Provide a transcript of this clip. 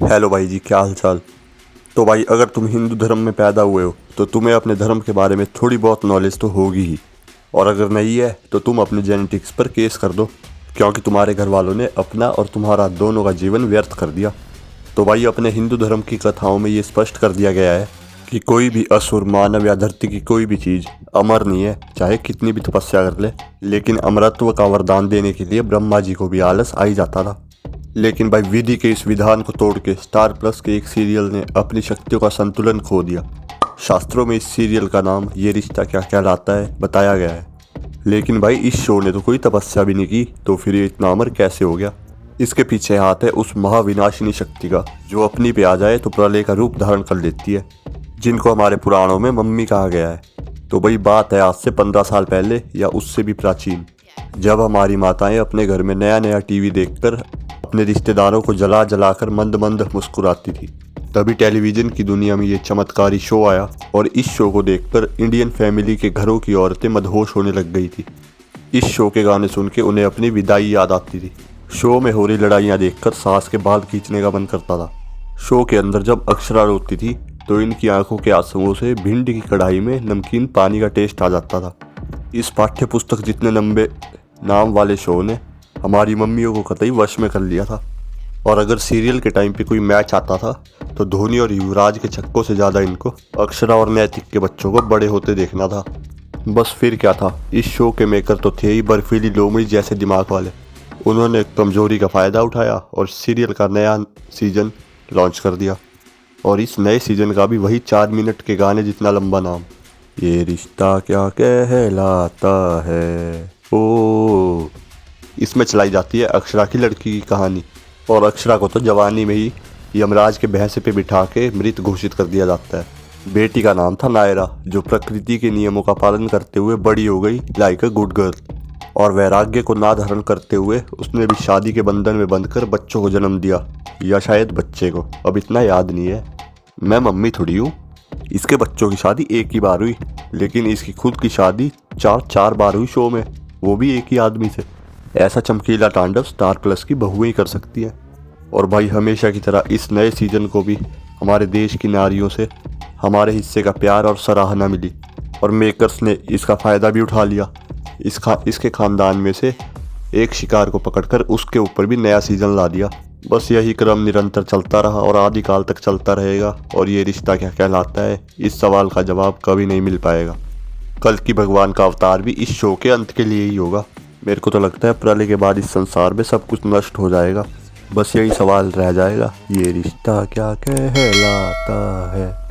Hello भाई जी, क्या हाल चाल। तो भाई, अगर तुम हिंदू धर्म में पैदा हुए हो तो तुम्हें अपने धर्म के बारे में थोड़ी बहुत नॉलेज तो होगी ही। और अगर नहीं है तो तुम अपने जेनेटिक्स पर केस कर दो, क्योंकि तुम्हारे घर वालों ने अपना और तुम्हारा दोनों का जीवन व्यर्थ कर दिया। तो भाई, अपने हिंदू धर्म की कथाओं में ये स्पष्ट कर दिया गया है कि कोई भी असुर, मानव या धरती की कोई भी चीज़ अमर नहीं है, चाहे कितनी भी तपस्या कर ले। लेकिन अमरत्व का वरदान देने के लिए ब्रह्मा जी को भी आलस आ ही जाता था। लेकिन भाई, विधि के इस विधान को तोड़ के स्टार प्लस के एक सीरियल ने अपनी शक्तियों का संतुलन खो दिया। शास्त्रों में इस सीरियल का नाम ये रिश्ता क्या कहलाता है बताया गया है। लेकिन भाई, इस शो ने तो कोई तपस्या भी नहीं की, तो फिर ये इतना अमर कैसे हो गया। इसके पीछे हाथ है उस महाविनाशिनी शक्ति का, जो अपनी पे आ जाए तो प्रलय का रूप धारण कर लेती है, जिनको हमारे पुराणों में मम्मी कहा गया है। तो भाई, बात है आज से 15 साल पहले या उससे भी प्राचीन, जब हमारी माताएं अपने घर में नया नया टीवी देखकर अपने रिश्तेदारों को जला जलाकर मंद मंद मुस्कुराती थी। तभी टेलीविज़न की दुनिया में ये चमत्कारी शो आया, और इस शो को देखकर इंडियन फैमिली के घरों की औरतें मदहोश होने लग गई थी। इस शो के गाने सुन के उन्हें अपनी विदाई याद आती थी। शो में हो रही लड़ाइयाँ देखकर सास के बाल खींचने का मन करता था। शो के अंदर जब अक्षरा रोती थी तो इनकी आंखों के आंसुओं से भिंडी की कढ़ाई में नमकीन पानी का टेस्ट आ जाता था। इस पाठ्य पुस्तक जितने लंबे नाम वाले शो ने हमारी मम्मियों को कतई वश में कर लिया था। और अगर सीरियल के टाइम पे कोई मैच आता था तो धोनी और युवराज के छक्कों से ज़्यादा इनको अक्षरा और नैतिक के बच्चों को बड़े होते देखना था। बस फिर क्या था, इस शो के मेकर तो थे ही बर्फीली लोमड़ी जैसे दिमाग वाले। उन्होंने कमजोरी का फ़ायदा उठाया और सीरियल का नया सीजन लॉन्च कर दिया। और इस नए सीजन का भी वही 4 मिनट के गाने जितना लंबा नाम, ये रिश्ता क्या कहलाता है ओ। इसमें चलाई जाती है अक्षरा की लड़की की कहानी, और अक्षरा को तो जवानी में ही यमराज के भैंसे पे बिठा के मृत घोषित कर दिया जाता है। बेटी का नाम था नायरा, जो प्रकृति के नियमों का पालन करते हुए बड़ी हो गई लाइक अ गुड गर्ल। और वैराग्य को ना धारण करते हुए उसने भी शादी के बंधन में बंधकर बच्चों को जन्म दिया, या शायद बच्चे को, अब इतना याद नहीं है। मैं मम्मी थोड़ी हूँ। इसके बच्चों की शादी एक ही बार हुई, लेकिन इसकी खुद की शादी चार बार हुई शो में, वो भी एक ही आदमी से। ऐसा चमकीला तांडव स्टार प्लस की बहुएं ही कर सकती हैं। और भाई, हमेशा की तरह इस नए सीजन को भी हमारे देश की नारियों से हमारे हिस्से का प्यार और सराहना मिली, और मेकर्स ने इसका फ़ायदा भी उठा लिया। इसके ख़ानदान में से एक शिकार को पकड़कर उसके ऊपर भी नया सीजन ला दिया। बस यही क्रम निरंतर चलता रहा और आदिकाल तक चलता रहेगा। और ये रिश्ता क्या कहलाता है, इस सवाल का जवाब कभी नहीं मिल पाएगा। कल की भगवान का अवतार भी इस शो के अंत के लिए ही होगा। मेरे को तो लगता है प्रलय के बाद इस संसार में सब कुछ नष्ट हो जाएगा। बस यही सवाल रह जाएगा, ये रिश्ता क्या कहलाता है।